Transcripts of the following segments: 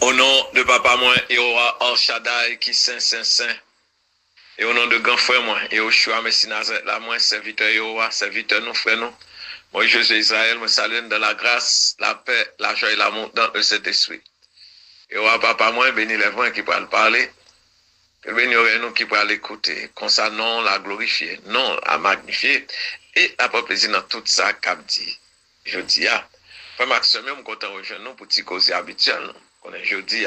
Au nom de papa moi, et aura El Shaddai qui saint. Et au nom de grand frère moi, et au choix Messie Nazareth, là, moi, serviteur Yoa, serviteur nous, frère nous. Moi, je suis Israël, me salue dans la grâce, la paix, la joie et l'amour dans le Saint-Esprit. Et au papa moi, béni les voix qui pourraient parler. Que béni nous qui pourraient l'écouter. Comme ça, non, la glorifier, non, la magnifier. Et à pas plaisir dans tout ça qu'a dit. Je dis, frère Maxime, je suis content de nous pour petit causer habituel. On est jeudi,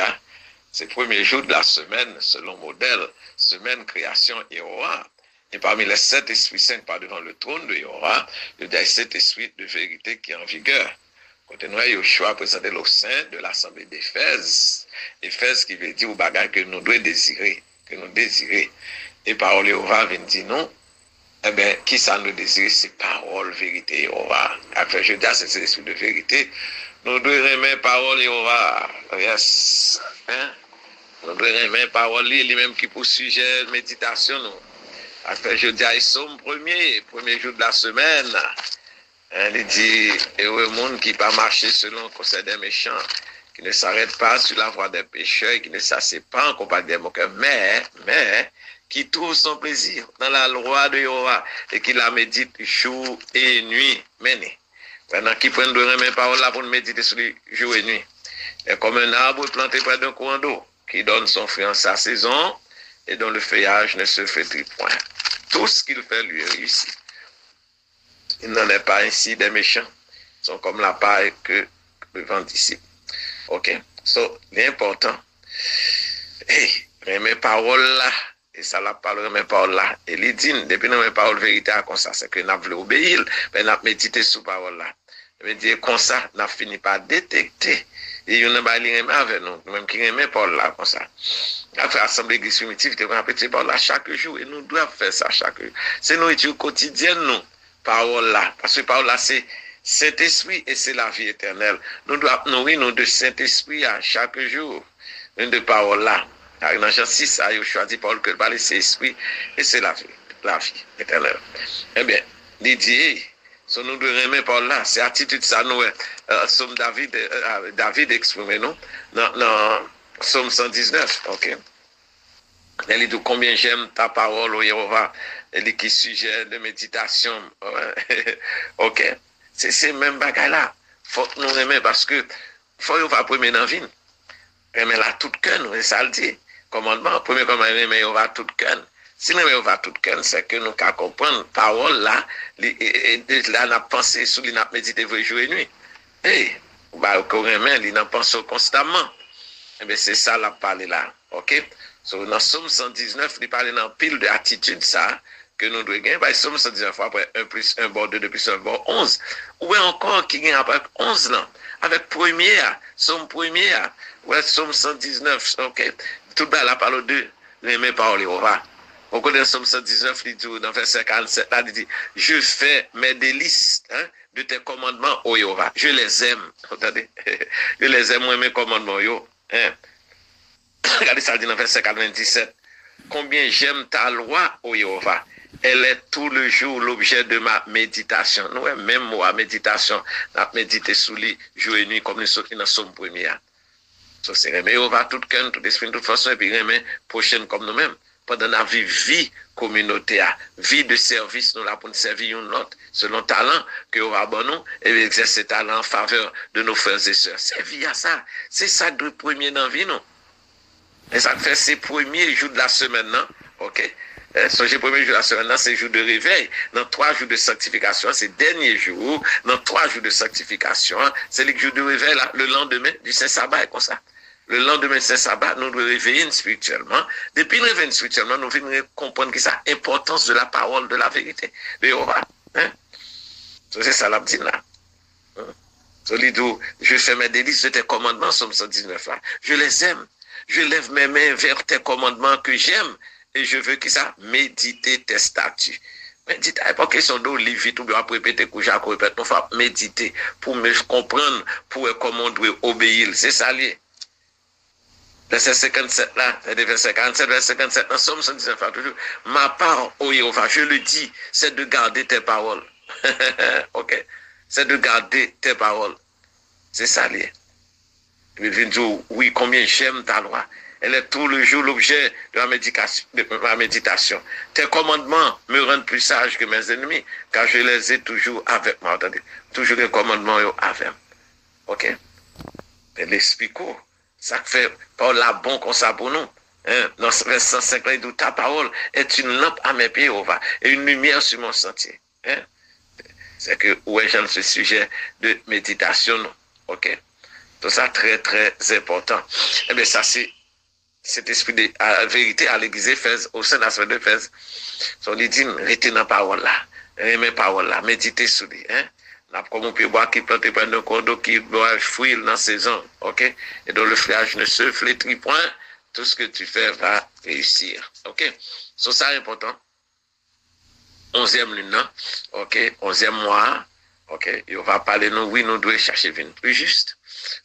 c'est le premier jour de la semaine, selon modèle, semaine création Yehova. Et parmi les 7 esprits saints par devant le trône de Yehova, il y a 7 esprits de vérité qui est en vigueur. Continuez Yoshua présenter au sein de l'assemblée d'Éphèse. Éphèse qui veut dire au bagage que nous devons désirer, que nous désirons. Et parole Yehova vient dire non. Eh bien, qui ça nous désire, c'est parole, vérité, Yehova. Après, je dis, c'est l'esprit de vérité. Nous devons remettre parole, Yehova. Yes. Hein? Nous devons remettre parole, lui-même qui pour sujet méditation, nous. Après, je dis, Somme premier jour de la semaine. Hein, il dit, heureux monde qui pas marcher selon le conseil des méchants, qui ne s'arrête pas sur la voie des pécheurs, qui ne s'assied pas en compagnie des moqueurs, mais, qui trouve son plaisir dans la loi de Yehova et qui la médite jour et nuit. Mené. Pendant qui prennent de remettre parole là pour méditer sur les jour et nuit. Et comme un arbre planté près d'un courant d'eau, qui donne son fruit en sa saison et dont le feuillage ne se flétrit point. Tout ce qu'il fait lui réussit. Il n'en est pas ainsi des méchants. Ils sont comme la paille que le vent dissipe. Ok. So, l'important, remettre parole là. Et ça la parle mes paroles là. Et il dit, depuis nos paroles vérité comme ça, c'est que nous voulons obéir, mais nous avons médité sur parole là. Je dire comme ça, nous avons fini par détecter. Et nous avons parlé avec nous, même qui remet parole là comme ça. Après, l'Assemblée Église primitive, nous avons répété parole là chaque jour. Et nous devons faire ça chaque jour. C'est nous études quotidiennes, nous, parole là. Parce que parole là, c'est Saint-Esprit et c'est la vie éternelle. Nous devons nourrir nous de Saint-Esprit à chaque jour. Une de parole là. Dans Jean 6, il a choisi Paul que parler c'est esprit et c'est la vie éternelle. Eh bien, il dit, si nous devons aimer Paul là, c'est attitude ça nous, Somme David exprimé nous, dans Somme 119, ok. Il dit combien j'aime ta parole, au Yehova, il dit qui sujet de méditation, ok. C'est même bagaille là. Faut que nous aimer parce que, faut que nous premier dans la vie. Aimer là tout cœur, et ça le dit. Commandement, premier commandement, mais on va tout cœur. Si nous va tout cœur, c'est que nous qu'à comprendre parole là, et là, on a pensé sur l'on a médité jour et nuit. Et, bah, qu'on remet, il en pense constamment. Eh bien, c'est ça la parole là. Ok? So, dans Somme 119, il parle dans pile de attitude ça, que nous devons gagner. Bah, Somme 119, après 1 plus 1 bord 2, 2 plus 1 bord 11. Ou encore qui gagne avec 11 là. Avec première, Somme première. Ouais, Somme 119, ok. Tout bas, la parole de les mêmes paroles, Yehova. On connaît Somme 119, il dit, dans verset 47, là, il dit, je fais mes délices, de tes commandements, ô Yehova. Je les aime. Attendez. Je les aime, moi, mes commandements, yo. Regardez ça, dit dans verset 97. Combien j'aime ta loi, ô Yehova. Elle est tout le jour l'objet de ma méditation. Nous, même moi, méditation, n'a médité sous lui, jour et nuit, comme nous sommes dans Somme première. So, c'est remet on va tout cœur, tout esprit, de toute façon, et puis remet prochaine comme nous-mêmes. Pendant la vie communautaire, vie de service, nous là pour nous servir une autre, selon talent que on va bon nous, et exercer ce talent en faveur de nos frères et sœurs. Servir à ça. C'est ça de premier dans la vie, non? Et ça fait ces premiers jours de la semaine, non? Ok? Les premiers jours de la semaine, c'est jour de réveil. Dans 3 jours de sanctification, c'est dernier jour. Dans 3 jours de sanctification, c'est le jour de réveil, là, le lendemain du Saint-Sabbat, comme ça. Le lendemain de Saint-Sabbat, nous devons réveiller spirituellement. Depuis le réveil spirituellement, nous devons comprendre que c'est l'importance de la parole, de la vérité. De Yehova. C'est ça l'abdine là. Je fais mes délices de tes commandements, Somme 119 là. Je les aime. Je lève mes mains vers tes commandements que j'aime. Et je veux que ça méditer tes statuts. Méditer, pas question de livre, tout bien répéter, que j'ai répété, il faut méditer pour me comprendre, pour comment on doit obéir. C'est ça lié. Verset 57 là, verset 47, verset 57, dans Somme 119, toujours, ma part, ô Yehova, je le dis, c'est de garder tes paroles. Ok? C'est de garder tes paroles. C'est ça lié. Il vient dire, oui, combien j'aime ta loi. Elle est tout le jour l'objet de ma méditation. Tes commandements me rendent plus sage que mes ennemis, car je les ai toujours avec moi. Attendez, toujours les commandements avec moi. Ok? Mais l'esprit court. Ça fait par la bon comme ça pour nous. Hein? Dans verset 105, il dit, ta parole est une lampe à mes pieds, et une lumière sur mon sentier. Hein? C'est que, ouais, j'aime ce sujet de méditation, non? Ok? Tout ça, très, très important. Eh bien, ça, c'est cet esprit de vérité à l'église Éphèse, au sein de la semaine d'Éphèse. So, il dit, restez dans la parole là. Aimez la parole là. Méditez sur lui. Hein? Comme on peut boire qui plante pas de cordeau qui doit fruire dans la saison. Ok? Et dont le feuillage ne se flétrit point. Tout ce que tu fais va réussir. Ok? So, ça c'est important. 11e lune, ok? 11e mois. Ok? Il va parler, nous, oui, nous devons chercher une plus juste.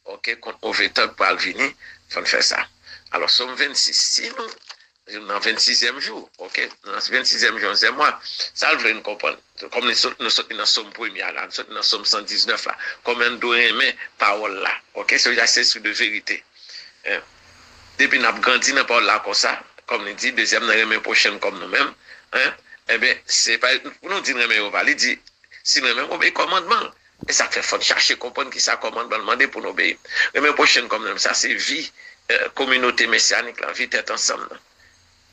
Ok? Quand on veut temps pour venir, il faut faire ça. Alors, somme 26, si nous, dans 26e jour, ok? Dans 26e jour, 11e mois, ça, vous nous comprendre. Comme nous sommes dans somme première, là, nous sommes dans somme 119, là, comme nous devons aimer parole là, ok? C'est sur de vérité. Hein? Depuis nous avons grandi dans la parole là, comme ça, comme nous dit, deuxième, nous avons prochaine comme nous-mêmes, hein? Eh bien, c'est pas, pour nous dire, on va dire, si nous-mêmes obéissons commandement. Et ça fait faut chercher, comprendre qui ça commandement, demander pour nous obéir. Mais prochaine comme nous, ça, c'est vie. Communauté messianique, la vie est ensemble.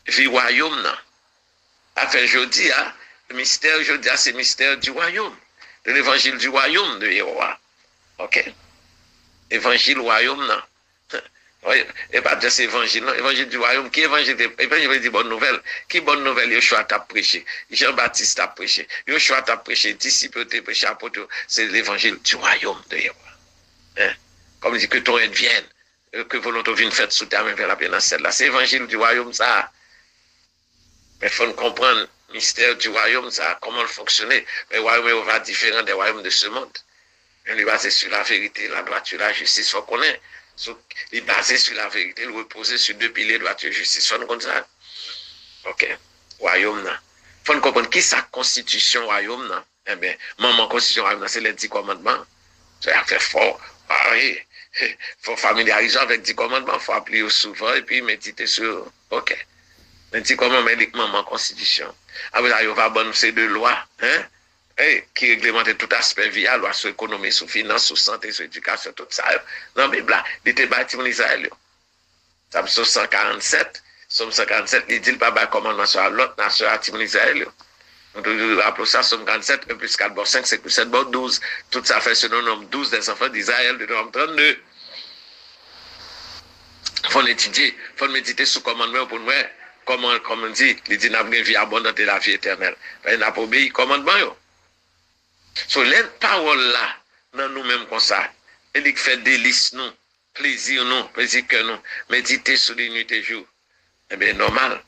Vie royaume, là. Afin, je dis, mystère, je dis, c'est mystère du royaume. De l'évangile du royaume de Yéhovah. Ok? Évangile royaume, là. Et pas de cet évangile, non. Évangile du royaume. Qui évangile? Évangile dit bonne nouvelle. Qui bonne nouvelle? Yoshua t'a prêché. Jean-Baptiste t'a prêché. Yoshua t'a prêché. Disciple t'a prêché. Apôtre. C'est l'évangile du royaume de Yéhovah. Hein? Comme il dit que ton aide vienne. Que volonté vienne faite sous terre, mais vers la pénance là. C'est l'évangile du royaume, ça. Mais il faut comprendre le mystère du royaume, ça, comment le fonctionner. Mais le royaume va différent des royaumes de ce monde. Il est basé sur la vérité, la droiture, la justice. Il faut connaître. Il est basé sur la vérité, il repose sur deux piliers, droiture et justice. Il faut comprendre ça. Ok. Royaume, là. Il faut comprendre qui sa constitution royaume, là. Eh bien, maman constitution royaume, c'est les 10 commandements. Ça fait fort. Ah oui. Il faut familiariser avec 10 commandements, il faut appeler souvent et puis méditer sur. Ok. Les 10 commandements, maman constitution. Après ça, il va bonne ces deux lois, hein? Qui réglementent tout aspect vie, loi sur l'économie, sur finance, sur santé, sur éducation, tout ça. Dans la Bible, il était bâti en Israël. Ça Somme 147, il dit pas de commandement sur l'autre nation à Israël. On doit rappeler ça, Somme 47, 1 plus 4, bon 5, 5 plus 7, bon 12. Tout ça fait ce nom 12 des enfants d'Israël, de nom 32. Il faut l'étudier, il faut méditer sur le commandement pour nous. Comment, comme on dit, il dit, nous avons une vie abondante et la vie éternelle. Il n'a pas obéi au commandement. So, les paroles là, dans nous-mêmes comme ça, il fait délice nous, plaisir que nous, méditer sur les nuits et jours. Eh bien, normal.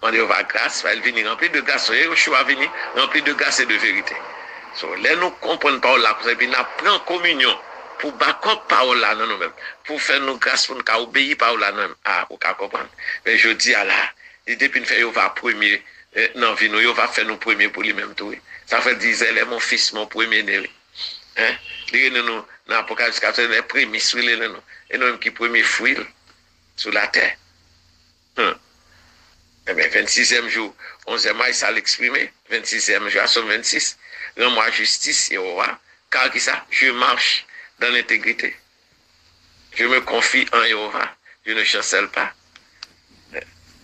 On va grâce, va venir rempli de grâce. Yeshua venir rempli de grâce et de vérité. So, là, nous comprenons parole là, et puis nous prenons communion pour battre parole là dans nous-mêmes, pour faire nos grâces, pour nous obéir parole là nous-mêmes. Ah, vous comprenez. Mais je dis à là, depuis nous faire, va premier, non, vie, nous, va faire nos premiers pour lui-même tout. Ça fait dire, elle est mon fils, mon premier-né. Hein? Nous, dans l'Apocalypse 4, les prémices, et nous, qui premier fruit sur la terre. Eh bien, 26e jour, 11e mois, ça l'exprimer. 26e jour, Somme 26. Rends-moi justice, Yéhovah. Car qui ça? Je marche dans l'intégrité. Je me confie en Yéhovah. Je ne chancelle pas.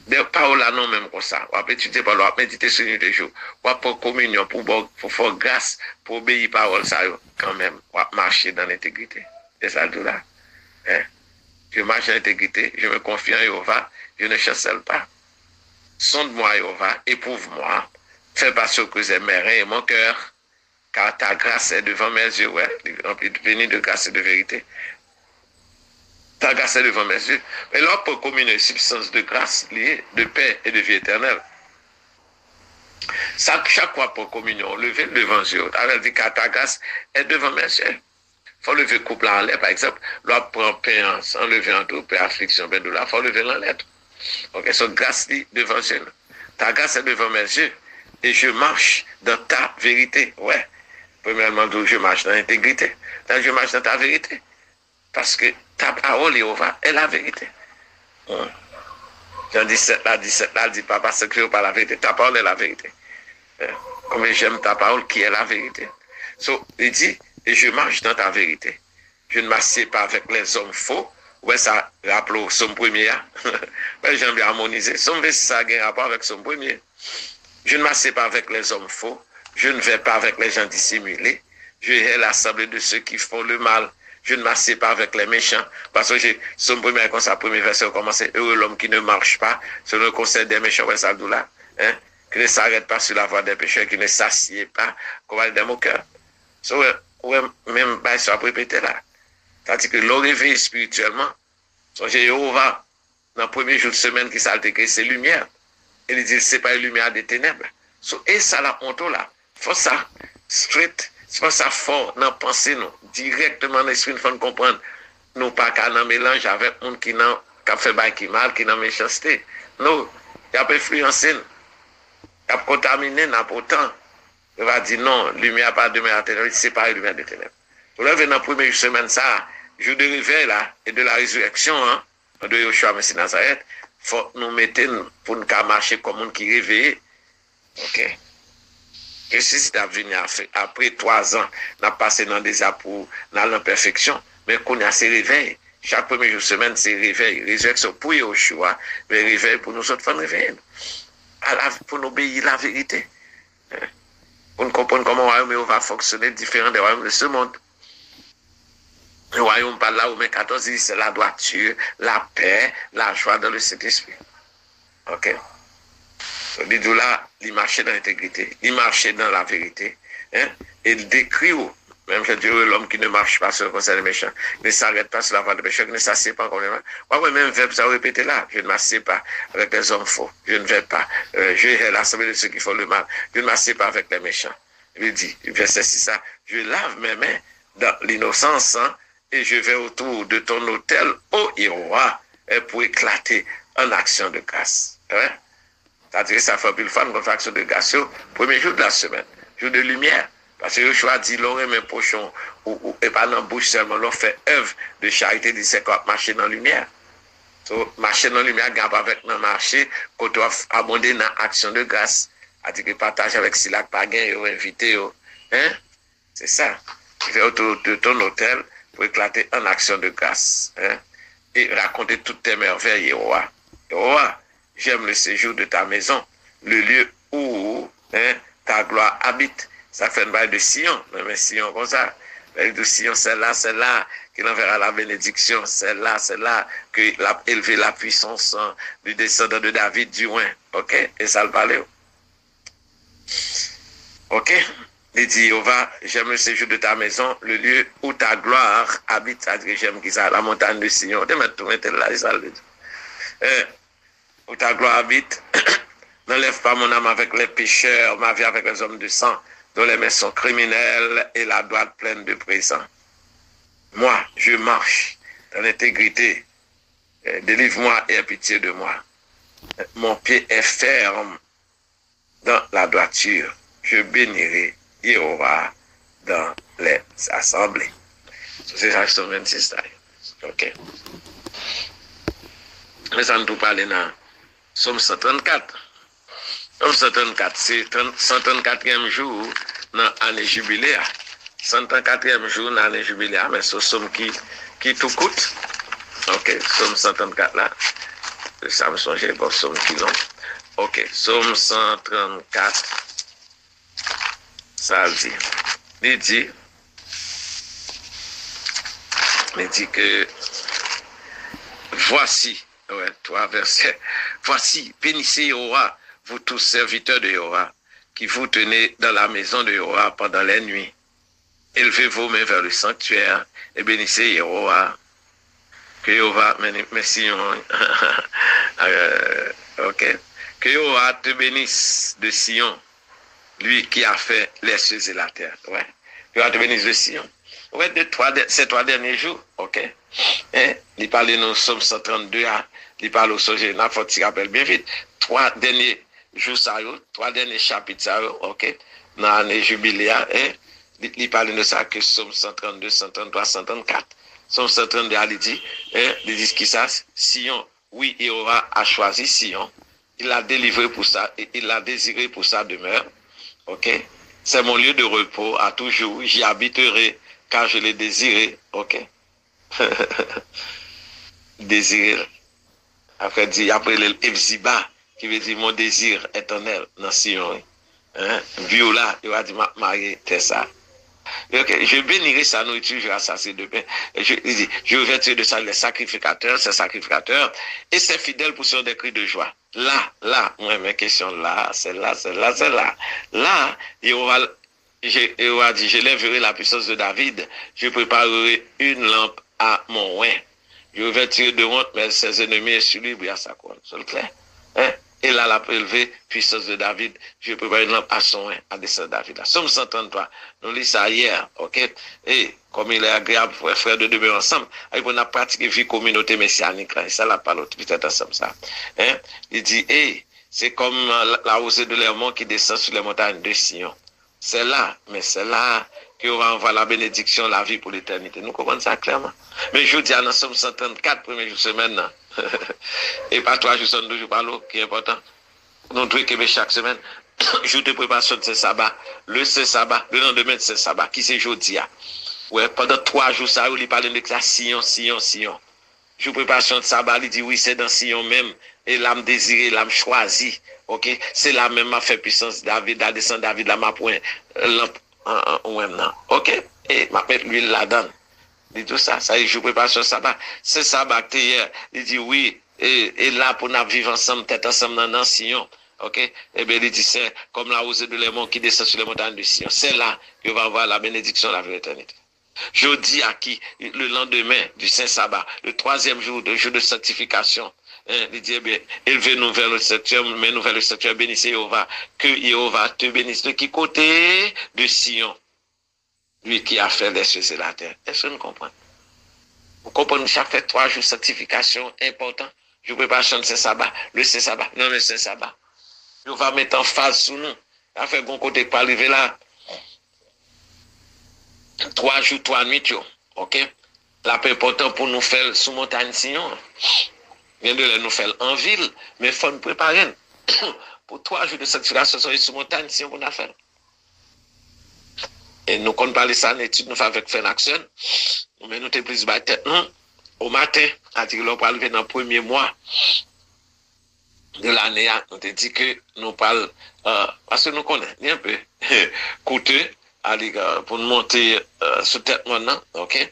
Des paroles là, non, même comme ça. On va étudier par là, méditer sur une des jours. On va pour communion, pour faire grâce, pour obéir parole ça, quand même. On va marcher dans l'intégrité. C'est ça, tout là. Hein? Je marche dans l'intégrité, je me confie en Yéhovah, je ne chancelle pas. Sonde-moi, Yéhovah, éprouve-moi. Fais passer que j'ai mes reins et mon cœur, car ta grâce est devant mes yeux, ouais, rempli de grâce et de vérité. Ta grâce est devant mes yeux. Mais là, pour communier une substance de grâce liée, de paix et de vie éternelle. Chaque fois pour communion, lever devant Dieu. Elle dit que ta grâce est devant mes yeux. Il faut lever couple en l'air, par exemple. Là, prend pain, sans lever en tout, paix, affliction, ben de là, il faut lever en lettre. Ok, so grâce dit devant Dieu. Ta grâce est devant mes yeux. Et je marche dans ta vérité. Ouais. Premièrement, je marche dans l'intégrité. Je marche dans ta vérité. Parce que ta parole, Jéhovah, est la vérité. Jean 17, là, dit, papa, c'est que pas la vérité. Ta parole est la vérité. Comme j'aime ta parole qui est la vérité. So, il dit, et je marche dans ta vérité. Je ne m'assieds pas avec les hommes faux. Ouais, ça rappelle son premier. Ouais, j'aime bien harmoniser. Son ça a un rapport avec son premier. Je ne m'assieds pas avec les hommes faux. Je ne vais pas avec les gens dissimulés. Je hais l'assemblée de ceux qui font le mal. Je ne m'assieds pas avec les méchants. Parce que son premier, comme ça, premier verset, commence, heureux l'homme qui ne marche pas selon le conseil des méchants, ouais, ça là, hein, qui ne s'arrête pas sur la voie des pécheurs, qui ne s'assied pas, qu'on va dans mon cœur. So, ouais, même, bah, ça va répéter là. C'est-à-dire que le réveil spirituellement, j'ai Jéhovah, dans le premier jour de semaine qui s'alté, c'est lumière. Et il dit, c'est pas une lumière des ténèbres. So, et ça, la honte là, faut ça, straight, faut ça fort, dans la pensée, nous, directement dans l'esprit, nous faut comprendre, nous pas qu'à un mélange avec monde qui n'a fait bail qui mal, qui n'a méchanceté. Non, il a pas influencé, il a contaminé, n'a pas autant. Il va dire non, lumière pas de lumière des ténèbres, c'est pas une lumière des ténèbres. Vous l'avez dans la première semaine, ça, jour de réveil là, et de la résurrection, hein, de Yoshua Messie Nazareth, faut nous mettre pour nous marcher comme un qui réveille. Ok. Et si tu as venu après 3 ans, on a passé dans des apôts, dans l'imperfection, mais qu'on a ces réveils. Chaque premier jour de semaine, c'est réveil. Résurrection pour Yoshua, mais réveil pour nous autres, faut nous réveiller. Pour nous obéir la vérité. Pour nous comprendre comment le royaume va fonctionner différent des royaumes de ce monde. Le royaume par là où 14 dit c'est la droiture, la paix, la joie dans le Saint-Esprit. Ok. Donc, il dit là, il marchait dans l'intégrité, il marchait dans la vérité. Hein? Et il décrit où, même je dirais l'homme qui ne marche pas sur le conseil des méchants, ne s'arrête pas sur la voie des pécheurs, ne s'assied pas comme les mains. Ouais, même verbe, ça répéter là. Je ne m'assieds pas avec les hommes faux. Je ne vais pas. Je hais l'assemblée de ceux qui font le mal. Je ne m'assieds pas avec les méchants. Il dit, verset 6, ça, je lave mes mains dans l'innocence, hein, et je vais autour de ton autel, ô Jéhovah, pour éclater en action de grâce. Hein? C'est-à-dire que ça fait plus fun contre action de grâce, premier jour de la semaine, jour de lumière. Parce que je dit, l'on mes pochons, et pas dans la bouche seulement, l'on fait œuvre de charité, dit c'est quoi, marcher dans la lumière. So, marcher dans la lumière, garde avec dans le marché, qu'on doit abonder dans l'action de grâce. C'est-à-dire que partage avec Silac Pagan, ou invité, hein? C'est ça. Tu fais autour de ton hôtel pour éclater en action de grâce. Hein? Et raconter toutes tes merveilles, Jéhovah. Jéhovah, j'aime le séjour de ta maison, le lieu où hein, ta gloire habite. Ça fait une balle de Sion, mais Sion comme ça. Balle de Sion, c'est là qu'il enverra la bénédiction. C'est là qu'il a élevé la puissance du descendant de David du loin. Ok? Et ça le parlait. Ok? Il dit, Jéhovah, j'aime le séjour de ta maison, le lieu où ta gloire habite. C'est-à-dire que j'aime qui ça, la montagne de Sion. De mettre tout là, ça le dit. Où ta gloire habite, n'enlève pas mon âme avec les pécheurs, ma vie avec les hommes de sang, dont les mains sont criminelles et la droite pleine de présents. Moi, je marche dans l'intégrité. Délivre-moi et aie pitié de moi. Mon pied est ferme dans la droiture. Je bénirai Jéhovah dans les assemblées. C'est ça, c'est 26. Ok. Mais ça nous parle dans Somme 134. Somme 134, c'est 134e jour dans l'année jubiléa. 134e jour dans l'année jubiléa, mais c'est somme qui tout coûte. Ok, Somme 134 là. Ça me songe pour Somme qui non. Ok, Somme 134. Ça dit. Il dit que voici. Ouais, 3 versets. Voici, bénissez Jéhovah, vous tous serviteurs de Jéhovah, qui vous tenez dans la maison de Jéhovah pendant les nuits. Élevez vos mains vers le sanctuaire et bénissez Jéhovah. Que Jéhovah, merci. Ok. Que Jéhovah te bénisse de Sion, lui qui a fait les cieux et la terre. Ouais. Que Jéhovah te bénisse de Sion. Ouais, ces 3 derniers jours, ok. Hein? Il parle de nous, Somme 132, il parle au sujet, il faut que tu rappelles bien vite. 3 derniers jours, 3 derniers chapitres, ok. Dans l'année jubiléa, hein? Il parle de ça que Somme 132, 133, 134. Somme 132, il dit, il dit qui ça, Sion, oui, Jéhovah a choisi Sion, il l'a délivré pour ça, et il l'a désiré pour sa demeure, ok? C'est mon lieu de repos à toujours, j'y habiterai, car je l'ai désiré, ok? Désiré. Après, le Evziba, qui veut dire mon désir éternel dans Sion, hein? Viola, il va dire, Marie, c'est ça. Okay. Je bénirai sa nourriture, je rassasier de pain. Je revêtirai de ça les sacrificateurs, ses sacrificateurs, et ses fidèles pousseront des cris de joie. Là, moi, mes questions, là, c'est là. Là, Jéhovah dit, je lèverai la puissance de David, je préparerai une lampe à mon oin. Je revêtirai de honte, mais ses ennemis et sur lui brille sa couronne. C'est clair? Hein? Et là, la prélevé, puissance de David, je prépare une lampe à son oin, à descendre de David. Là. Somme 133, nous lisons ça hier, ok? Et comme il est agréable pour les frères de demeurer ensemble, on a pratiqué vie communauté messianique, là, et ça, la parole, peut-être ensemble, ça. Hein? Il dit, c'est comme la rosée de l'Hermon qui descend sur les montagnes de Sion. C'est là qu'on va envoyer la bénédiction, la vie pour l'éternité. Nous comprenons ça clairement. Mais je dis, dans Somme 134, premier jour de semaine, et pas 3 jours, 2 jours par l'eau, qui est important. Nous devons que chaque semaine, jour de préparation de ce sabbat, le lendemain de ce sabbat, qui c'est jeudi. Ouais, pendant 3 jours, ça, il parle de ça, Sion. Jour de préparation de sabbat, il dit, oui, c'est dans Sion même, et l'âme désirée, l'âme choisie, ok? C'est là même, ma fait puissance David, la descente David, la ma point, lampe, ok? Et ma mettre l'huile là-dedans. Il dit tout ça, ça y est, jour de préparation de sabbat. C'est sabbat, hier, il dit, oui, et là, pour nous vivre ensemble, peut-être ensemble dans Sion. Ok? Eh bien, il dit, c'est comme la rosée de l'Hermon qui descend sur les montagnes de Sion. C'est là que va avoir la bénédiction de la vraie éternité. Je dis à qui, le lendemain du Saint Sabbat, le 3e jour, le jour de sanctification, il dit, eh bien, élevez-nous vers le sanctuaire, mets-nous vers le sanctuaire, bénissez Jéhovah, que Jéhovah te bénisse. De qui côté? De Sion. Lui qui a fait les cieux et la terre. Est-ce que nous comprenons? Vous comprenez, chaque fait 3 jours de sanctification important. Je ne peux pas chanter Saint-Sabbat. Le Saint-Sabbat. Non, le Saint-Sabbat. Je vais mettre en phase sous nous. Afin qu'on côté pas arriver là. 3 jours, 3 nuits, ok? Là, peu important pour nous faire sous montagne Sion. Bien de nous faire en ville, mais il faut nous préparer. Pour 3 jours de sanctification sous montagne Sion pour nous faire. Et nous, quand on parle de ça, en étude, nous faisons avec Fenaction. Mais nous, t'es plus bas tête, non? Au matin, à dire qu'on va arriver dans le premier mois de l'année, on te dit que nous parlons, parce que nous connaissons un peu coûteux pour nous monter sous tête maintenant, ok?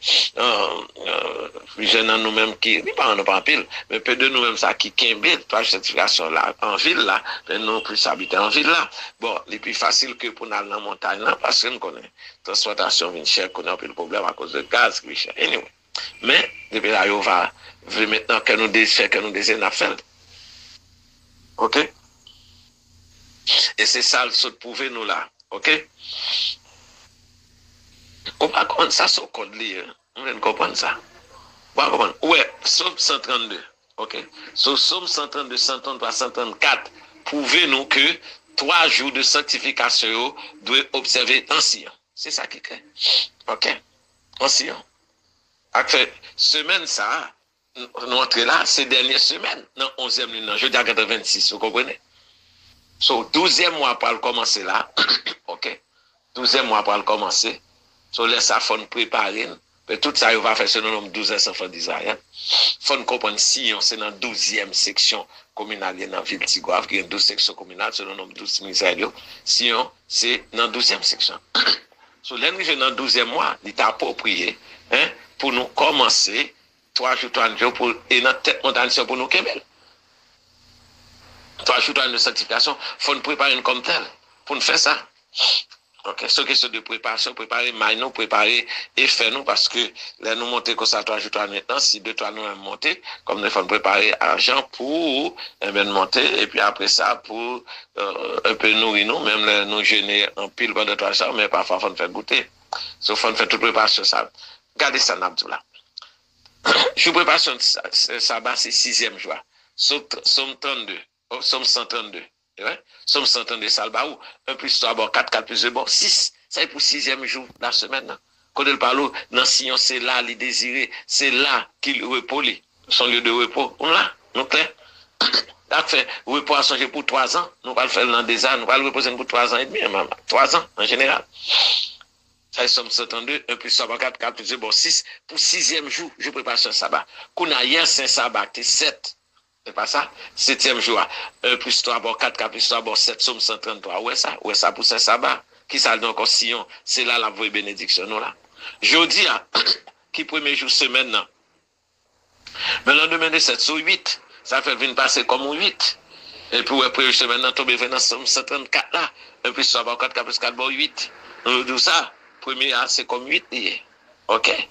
Jeunes nous-mêmes qui, pas en pile, mais peu de nous-mêmes ça qui quimbe, pas certification là, en ville là, mais nous plus habiter en ville là. Bon, les plus facile que pour nous aller dans la montagne là, parce que nous connaissons, transportation vient cher, qu'on a un peu de problème à cause de gaz qui est cher. Anyway. Mais, depuis là, on va maintenant que nous désirons la faire. Ok? Et c'est ça, le prouver nous là. Ok? On va comprendre ça, ce code là. On vient de comprendre ça. On va comprendre. Ouais, Somme 132. Ok? Somme 132, 133, 134. Prouvez-nous que 3 jours de sanctification doivent observer en Sion. C'est ça qui est. Ok? En Sion. Après, semaine ça, nous entrons là, ces dernières semaines, dans 11e lune, jeudi à 86, vous comprenez? So, 12e mois pour le commencer là, ok? 12e mois pour le commencer, so, laisse ça, faut nous préparer, mais tout ça, il va faire ce nom 12 enfants d'Israël. Faut nous comprendre si c'est dans 12e section communale, dans la ville de Tigouave, qui y a 12 sections communales, c'est le nom 12 000 Israël. Si c'est dans 12e section. So, l'année dans 12e mois, il est approprié, hein? Pour nous commencer 3 jours, 3 nuits pour et notre tête montagne pour nous Kébel. 3 jours, 3 nuits de sanctification, il faut nous préparer comme tel pour nous faire ça. Ok, c'est question de préparation, préparer nous, préparer et faire nous parce que là nous monter comme ça 3 jours, 3 nuits, si 2, 3 nous monter, comme nous faut préparer argent pour monter et puis après ça pour un peu nourrir nous, même là, nous gêner en pile pendant 3 jours, mais parfois faut nous faire goûter. Sauf faut nous faire toute préparation ça. Regardez ça, Nabdoula. Je prépare ça, sabbat, c'est 6e jour. Somme 32. Somme 132. Ouais? Somme 132, ça le bas où? 1 plus 3, bon, 4, 4 plus 2, bon, 6. Ça est pour 6e jour de la semaine. Quand il parle, dans Sion, c'est là, il désiré, c'est là qu'il repose, son lieu de repos. On l'a, nous clair. Là, fait repos à songer pour 3 ans. Nous allons le faire dans des ans, nous allons le reposer pour 3 ans et demi, 3 ans en général. Ça, c'est Somme 132, 1 plus 3, 4, 4 plus 2, bon, 6. Pour 6e jour, je prépare ce sabbat. Qu'on a hier, c'est un sabbat, c'est 7. C'est pas ça? 7e jour, 1 plus 3, bon, 4, 4 plus 3, bon, 7, Somme 133. Où est ça? Où est ça pour ce sabbat? Qui ça donc Sion? C'est là la vraie bénédiction, nous là. Jeudi, qui premier jour semaine, non? Mais le lendemain de 7 sur 8, ça fait venir passer comme 8. Et puis, après, semaine, on tombe dans Somme 134 là. 1 plus 3, bon, 4, 4 plus 4, bon, 8. On dit ça. Premier, c'est comme 8 liés. OK?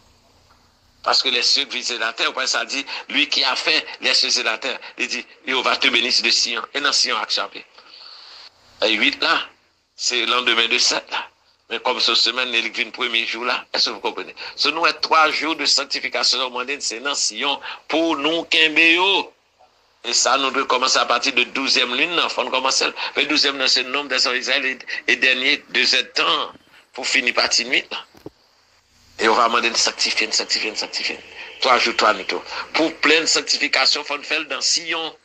Parce que les cieux visent la terre, ça dit, lui qui a fait les cieux et la terre, il dit, il va te bénir de Sion. Et dans Sion, a chapé. Et 8 là, c'est le lendemain de 7 là. Mais comme cette semaine, il vient le premier jour là, est-ce que vous comprenez? Ce nous est 3 jours de sanctification au monde, c'est dans Sion pour nous Kimbéo. Et ça, nous devons commencer à partir de 12e lune. Il faut commencer. Le 12e lune, c'est le nombre des Israël et dernier 2 temps pour finir partie nuit. Et on va demander de sanctifier. 3 jours, 3 nuits. Pour pleine sanctification, il faut le faire dans Sion.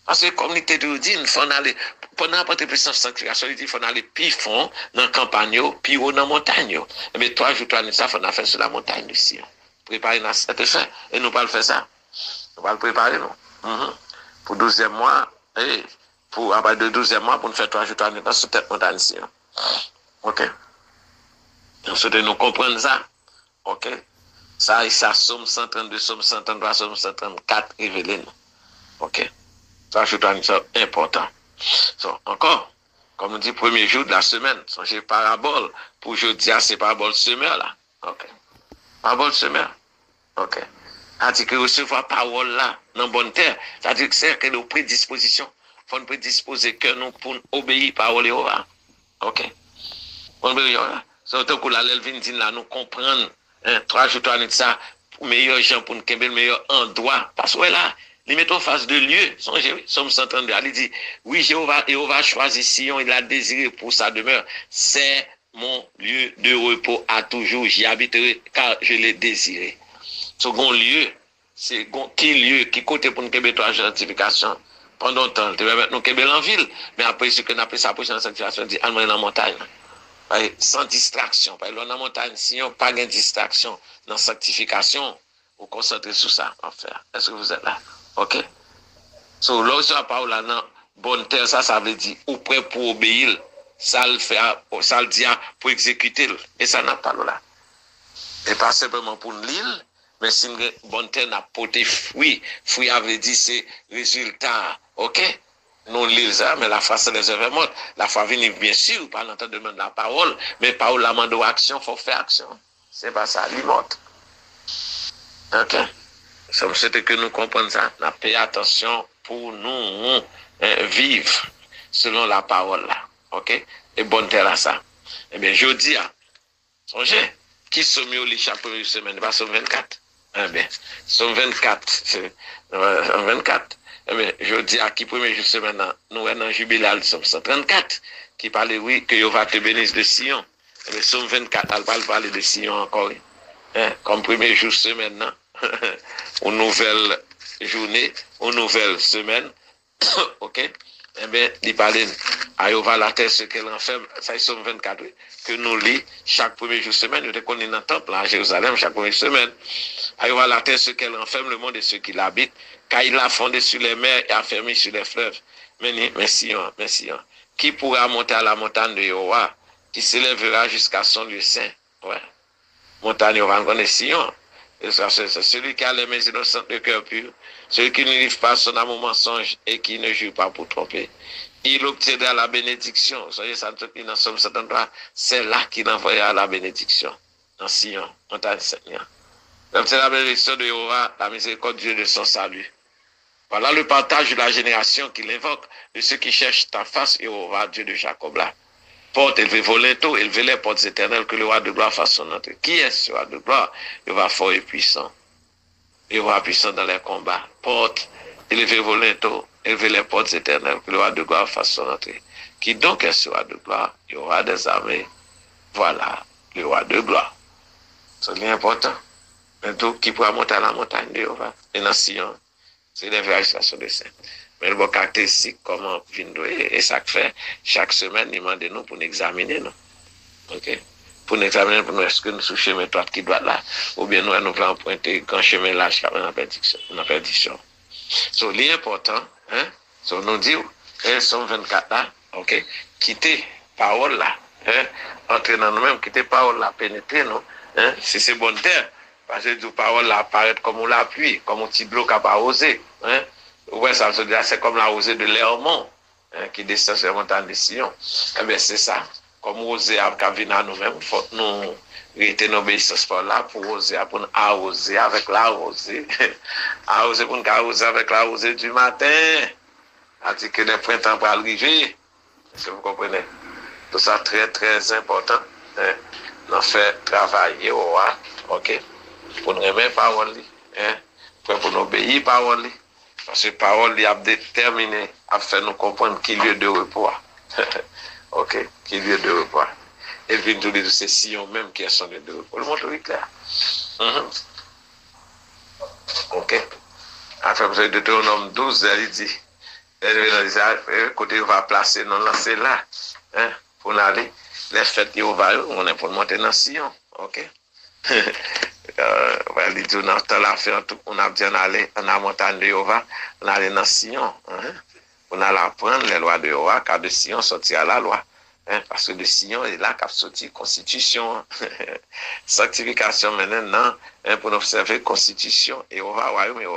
Parce que comme l'ité de dit, il faut aller, pendant apporter plus de sanctification, il faut aller plus fond dans la campagne, puis haut dans la montagne. Mais 3 jours, 3 nuits, ça, il faut faire sur la montagne de Sion. Préparer notre fait. Et nous ne pas le faire ça. Nous ne pas le préparer, non. Pour 12e mois, et pour à partir de 12e mois, pour nous faire 3 jours, 3 nuits dans cette montagne ici. OK? Donc, c'est de nous comprendre ça. OK? Ça, Somme 132, Somme 133, Somme 134, révélé. OK? 3 jours, 3 nuits, c'est important. So, encore, comme on dit, premier jour de la semaine, j'ai parabole. Pour jeudi, c'est parabole semeur là. OK? Parabole semeur. OK? C'est-à-dire que recevoir parole là, dans bonne terre, c'est-à-dire que c'est que nos prédispositions, il faut nous prédisposer que nous pour obéir parole au va. OK? On obéit là. C'est autant que la lèvre dit là, nous comprendre, 3 jours, 3 nuits, ça, pour meilleur gens, pour nous le meilleur endroit. Parce que là, les mettons en face de lieu, Somme 132, il dit, oui, Jéhovah choisit Sion, il a désiré pour sa demeure. C'est mon lieu de repos à toujours, j'y habiterai car je l'ai désiré. Second lieu, c'est qui lieu, qui côté pour nous Québec la sanctification. Pendant le temps, tu vas mettre nous Québec en ville, mais après ce qu'on appelle ça prochaine sanctification, dit allons dans la montagne. Sans distraction. Dans la montagne, sinon, pas de distraction. Dans la sanctification, vous concentrez sur ça, en fait. Est-ce que vous êtes là? OK? So, là, sur la parole, là, non, bonne terre, ça veut dire, ou prêt pour obéir, ça le fait, ça le dit pour exécuter. Et ça n'a pas là. Et pas simplement pour l'île, mais si une bonne terre n'a pas de fruits, fruits avait dit c'est résultat, ok? Non l'île ça, mais la foi c'est les œuvres mortes. La foi vient bien sûr, par l'entendement de la parole, mais parole la mande action, faut faire action. C'est pas ça, l'immote. Ok? C'est que nous comprenons ça. On a payé attention pour nous vivre selon la parole là. Ok? Et bonne terre à ça. Eh bien, je dis, songez, qui sont mis au lit chaque première semaine? Pas Somme 24. Eh bien, Somme 24. 24. Eh bien, je dis à qui premier jour semaine, nous sommes dans Jubilal, Somme 134, qui parle, oui, que Jéhovah te bénisse de Sion. Eh bien, Somme 24, elle va parler de Sion encore. Comme premier jour semaine, non? Une nouvelle journée, une nouvelle semaine. OK? Eh bien, il parle à Jéhovah la terre, ce qu'elle enferme, ça est Somme 24, oui, que nous lit chaque premier jour semaine, nous qu'on est dans le temple à Jérusalem chaque première semaine. À Jéhovah la terre, ce qu'elle enferme, le monde et ceux qui l'habitent, car il a fondé sur les mers et affermi sur les fleuves. Merci. Qui pourra monter à la montagne de Jéhovah, qui s'élèvera jusqu'à son lieu saint? Ouais. Montagne, on va connaître Sion. C'est celui qui a les mains innocentes, le cœur pur, celui qui ne livre pas son âme au mensonge et qui ne jure pas pour tromper. Il obtiendra la bénédiction. Soyez ça, dans Somme 73, c'est là qu'il envoya la bénédiction. Dans Sion, montagne Seigneur. Il obtiendra la bénédiction de Jéhovah, la miséricorde de Dieu de son salut. Voilà le partage de la génération qu'il invoque, de ceux qui cherchent ta face, Jéhovah, Dieu de Jacob là. Porte élevée voletto, élevez les portes éternelles, que le roi de gloire fasse son entrée. Qui est ce roi de gloire? Il va fort et puissant. Il va puissant dans les combats. Porte élevée voletto, élevez les portes éternelles, que le roi de gloire fasse son entrée. Qui donc est ce roi de gloire? Il y aura des armées. Voilà, le roi de gloire. C'est important. Mais tout qui pourra monter à la montagne de Jéhovah. Et dans Sion, c'est les vraies stations de saint. Mais le bon caractéristique, comment vient et ça fait, chaque semaine, il demande nous pour nous examiner, non? OK? Pour nous examiner, pour nous, est-ce que nous sommes chemin droit qui doit là, ou bien nous voulons emprunter quand chemin là, jusqu'à la perdition. So, l'important, hein, so, nous dit, Somme 24 là, OK, quitter parole là, hein, entrer dans nous-mêmes, quitter parole là, pénétrer nous, hein, si c'est bonne terre, parce que du parole là apparaît comme on l'appuie, comme un petit bloc à pas oser, hein. Ouais, ça veut dire c'est comme la rosée de l'Hermont, hein, qui descend sur la montagne de Sion. Eh bien, c'est ça. Comme oser à venir à nous-mêmes, il faut que nous rester dans l'obéissance par là pour oser, pour nous arroser avec la rosée. Arroser pour nous arroser avec la rosée du matin. C'est que le printemps va arriver. Est-ce que vous comprenez? Tout ça très, très important. Hein? Nous fait travailler au roi, OK? Pour nous remettre parole, hein? Pour nous obéir parole. Parce que parole a déterminé à faire nous comprendre qui lieu de repos. OK? Qui lieu de repos. Et puis nous disons c'est Sion même qui est son lieu de repos. Le montre clair. OK? Après, vous avez Deutéronome 12, il dit, côté on va placer, non, lancer là, hein, pour aller, les fêtes, on est pour monter dans Sion, OK? Il dit, on a bien allé dans la montagne de Jéhovah, on allait dans Sion, hein? On allait apprendre les lois de Jéhovah, car de Sion sortira la loi. Hein, parce que de Sion est là qu'a sorti constitution, sanctification maintenant, hein, pour observer constitution et royaume et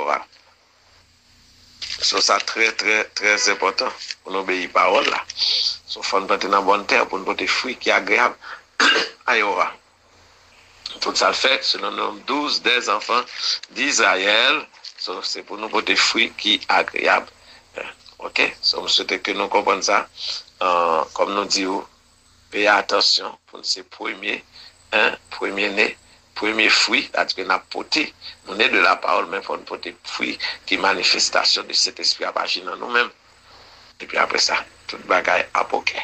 so, ça très très très important pour nous obéir parole là. So, faut nous planter dans bonne terre pour nous porter fruits qui agréable à Jéhovah. Tout ça le fait selon le 12 des enfants d'Israël. So, c'est pour nous porter fruits qui agréable. OK? So, je souhaite que nous comprenions ça. Comme nous disons, payez attention pour ces premiers, hein, premier fruit, c'est-à-dire que nous avons porté, nous sommes de la parole, mais pour nous porter fruit qui est manifestation de cet esprit à agir dans nous-mêmes. Et puis après ça, toute bagaille à poquer.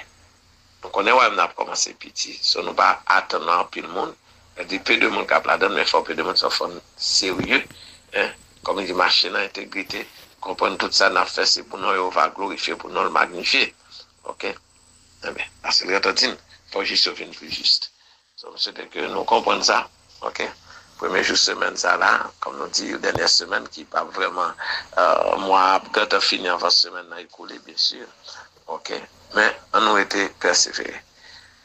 Donc on est ouais, on a commencé petit, so nous pas attendre un peu le monde. Il peu de monde qui a là-dedans, mais il faut peu de monde qui sont sérieux, hein, comme il dit, machine à intégrité, comprendre tout ça, nous avons fait, c'est pour nous, on va glorifier, pour nous le magnifier. OK? Eh bien, parce que il faut juste venir plus juste. Donc, c'est que nous comprenons ça. OK? Premier jour semaine, ça là, comme nous dit, dernière semaine, qui pas vraiment, moi, quand on finit avant semaine, il coulé, bien sûr. OK? Mais on nous été persévérés.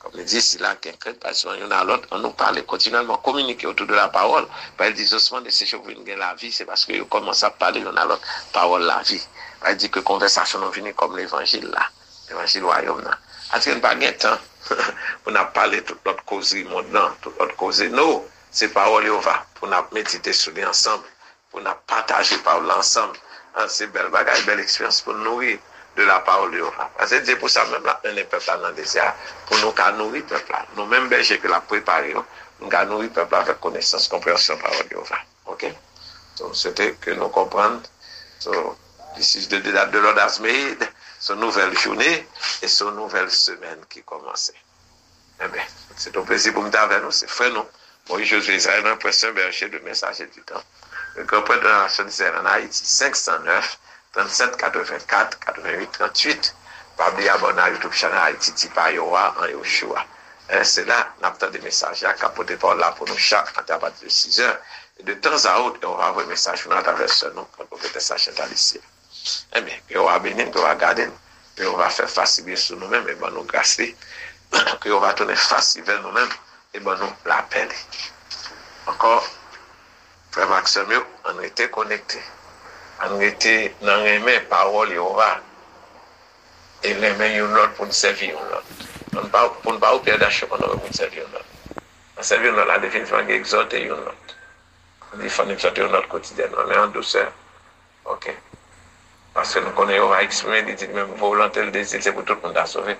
Comme il dit, si là, quelqu'un, parce qu'il y en a l'autre, on nous parle continuellement, communiquer autour de la parole. Il dit, justement, de ces choses qui viennent la vie, c'est parce qu'ils commencent à parler, on a l'autre parole, la vie. Il dit que conversation nous vient comme l'évangile là. L'évangile royaume là. Est-ce qu'il n'y a pas de temps pour nous parler de toute notre causerie mondaine, toute notre causerie? Non, c'est parole Jéhovah pour nous méditer sur lui ensemble, pour nous partager parole ensemble. C'est belle bagaille, belle expérience pour nous nourrir de la parole Jéhovah. Parce que c'est pour ça même là, un peuple dans le désert, pour nous nourrir le peuple là. Nous-mêmes bergers que la préparé, nous nourrir le peuple avec connaissance, compréhension de la parole Jéhovah. OK? Donc c'était que nous comprenions. So, this is the day that the Lord has made. Son nouvelle journée et son nouvelle semaine qui commence. Eh bien, c'est un plaisir pour me dire avec nous, c'est frère nous. Moi, Josué Israël, un précieux berger de messager du temps. Le grand de la nation d'Israël en Haïti, 509, 37, 84, 88, 38. Pas oublier abonner à YouTube channel Haïti, Tipa Yoa, en Yoshua. C'est là, nous avons des messages à capoter par là pour nous chaque à partir de 6 heures. Et de temps à autre, on va avoir un message pour nous à travers ce nom, quand on peut être sachet à l'ici. Eh bien, on va bénir, on va garder, on va faire face bien sur nous-mêmes, et ben nous grâcer, on va tourner face vers nous-mêmes, et ben nous l'appeler. Encore, frère Maxime, on était connectés, on était dans les mêmes paroles, on va, et les mêmes l'autre pour nous servir l'autre. Pour ne pas oublier d'acheter pour nous servir l'autre. On servir l'autre, la définition est exhorter l'autre. Il faut exhorter l'autre quotidiennement, mais en douceur. OK? Parce que nous connaissons, on va exprimer des même volonté, le désir, c'est pour tout le monde à sauver.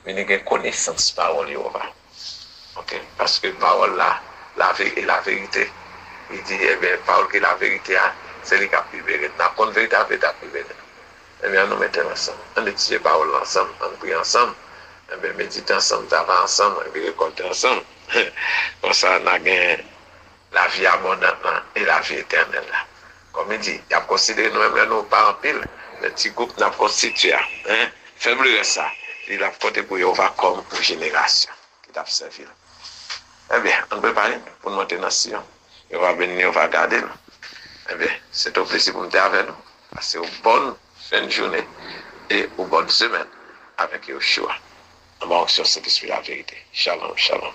Mais nous avons connaissance parole, OK? Parce que parole là, la vérité. Il dit, eh bien, parole qui est la vérité, c'est lui qui a libéré. Nous avons vérité, la vérité a libéré. Eh bien, nous mettons ensemble. On étudie parole ensemble, on prie ensemble. Eh bien, méditer ensemble, travailler ensemble, et récolter ensemble. Comme ça, on a gagné la vie abondante et la vie éternelle. Comme il dit, il a considéré nous-mêmes nous pas en pile, le petit groupe n'a constitué. Hein? Faible ça. Il a compté pour Yehova comme pour génération qui t'a servi. Eh bien, on peut parler pour nous monter dans Sion. Il va venir, on va garder nous. Eh bien, c'est un plaisir pour nous être avec nous. Passez une bonne fin de journée et une bonne semaine avec Yeshua. En marche sur cet esprit de la vérité. Shalom, shalom.